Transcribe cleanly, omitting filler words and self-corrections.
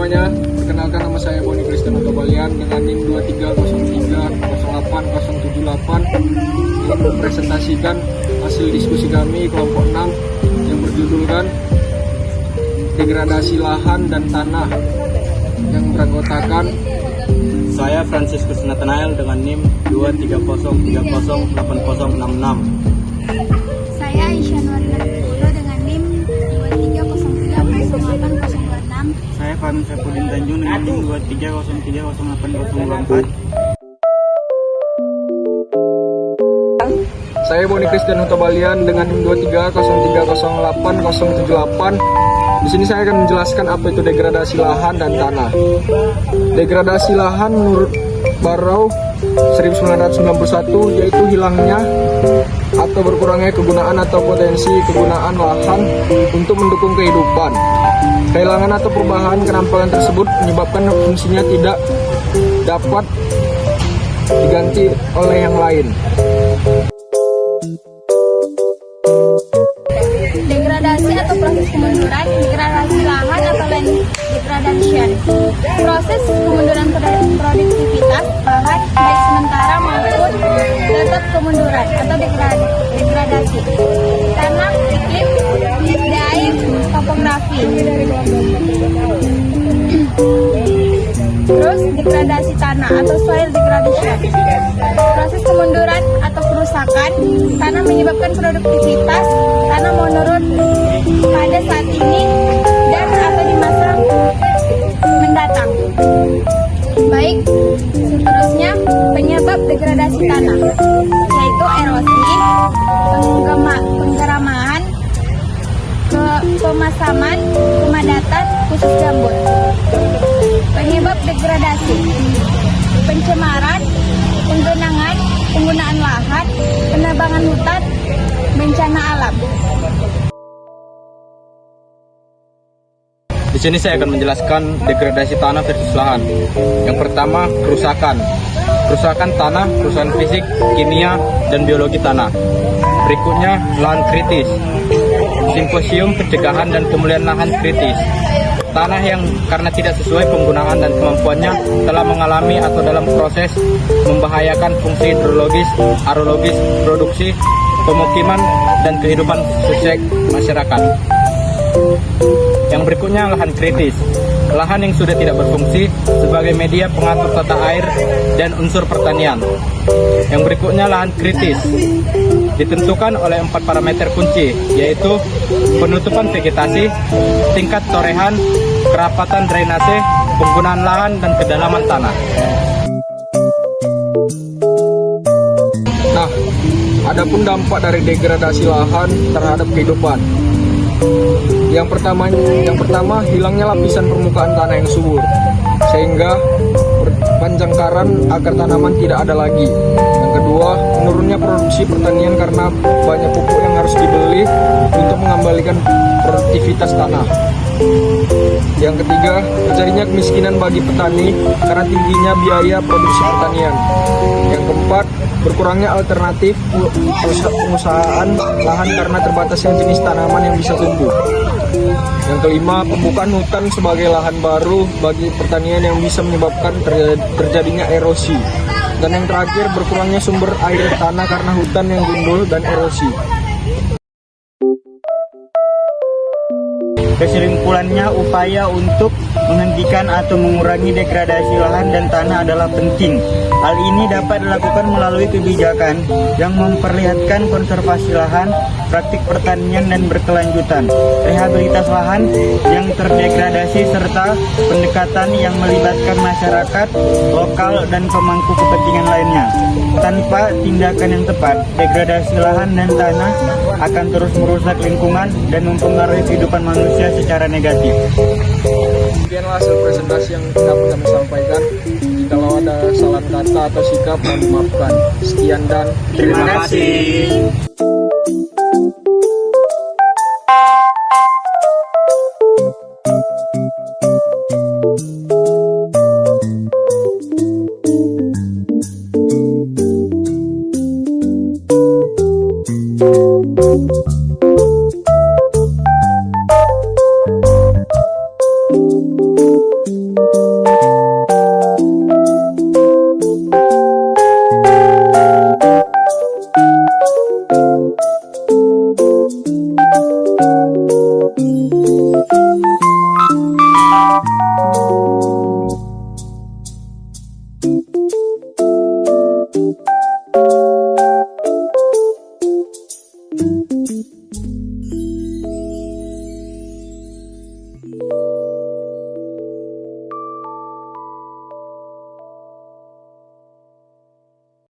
semuanya, perkenalkan nama saya Boni Kristen Otobalian dengan NIM 2303080878 yang mempresentasikan hasil diskusi kami kelompok 6 yang berjudulkan degradasi lahan dan tanah yang beranggotakan saya Franciscus Nathanael dengan NIM 2303080066. Saya Aisyah Nuarina dengan NIM 2303080026. Saya Fahmi Saipudin Tanjung dengan NIM 2303080024. Saya Boni Kristen Otobalian dengan NIM 2303080078. Di sini saya akan menjelaskan apa itu degradasi lahan dan tanah. Degradasi lahan menurut Barrow 1991 yaitu hilangnya atau berkurangnya kegunaan atau potensi kegunaan lahan untuk mendukung kehidupan. Kehilangan atau perubahan kenampakan tersebut menyebabkan fungsinya tidak dapat diganti oleh yang lain. Degradasi atau proses kemunduran, degradasi lahan atau land degradation. Proses kemunduran produktivitas lahan baik sementara maupun tetap kemunduran atau degradasi. Tanah, iklim, air, topografi. Terus degradasi tanah atau soil degradation. Proses kemunduran atau kerusakan tanah menyebabkan produktivitas tanah menurun pada saat ini dan atau di masa mendatang. Baik, seterusnya penyebab degradasi tanah yaitu erosi, penggeramaan, pemasaman, pemadatan khusus gambut. Penyebab degradasi: pencemaran, penggenangan, penggunaan lahan, penebangan hutan, bencana alam. Di sini saya akan menjelaskan degradasi tanah versus lahan. Yang pertama, kerusakan. Kerusakan tanah, kerusakan fisik, kimia, dan biologi tanah. Berikutnya, lahan kritis. Simposium pencegahan dan pemulihan lahan kritis. Tanah yang karena tidak sesuai penggunaan dan kemampuannya telah mengalami atau dalam proses membahayakan fungsi hidrologis, aerologis, produksi, pemukiman, dan kehidupan sosial masyarakat. Yang berikutnya, lahan kritis. Lahan yang sudah tidak berfungsi sebagai media pengatur tata air dan unsur pertanian. Yang berikutnya, lahan kritis. Ditentukan oleh 4 parameter kunci, yaitu penutupan vegetasi, tingkat torehan, kerapatan drainase, penggunaan lahan, dan kedalaman tanah. Nah, adapun dampak dari degradasi lahan terhadap kehidupan. Yang pertama hilangnya lapisan permukaan tanah yang subur, sehingga panjangkaran akar tanaman tidak ada lagi. Yang kedua, menurunnya produksi pertanian karena banyak pupuk yang harus dibeli untuk mengembalikan produktivitas tanah. Yang ketiga, terjadinya kemiskinan bagi petani karena tingginya biaya produksi pertanian. Yang keempat, berkurangnya alternatif pengusahaan lahan karena terbatasnya jenis tanaman yang bisa tumbuh. Yang kelima, pembukaan hutan sebagai lahan baru bagi pertanian yang bisa menyebabkan terjadinya erosi. Dan yang terakhir, berkurangnya sumber air tanah karena hutan yang gundul dan erosi. Kesimpulannya, upaya untuk menghentikan atau mengurangi degradasi lahan dan tanah adalah penting. Hal ini dapat dilakukan melalui kebijakan yang memperlihatkan konservasi lahan, praktik pertanian dan berkelanjutan, rehabilitas lahan yang terdegradasi, serta pendekatan yang melibatkan masyarakat, lokal, dan pemangku kepentingan lainnya. Tanpa tindakan yang tepat, degradasi lahan dan tanah akan terus merusak lingkungan dan mempengaruhi kehidupan manusia secara negatif. Demikianlah hasil presentasi yang dapat kami sampaikan. Jikalau ada salah kata atau sikap, mohon dimaafkan. Sekian dan Terima kasih.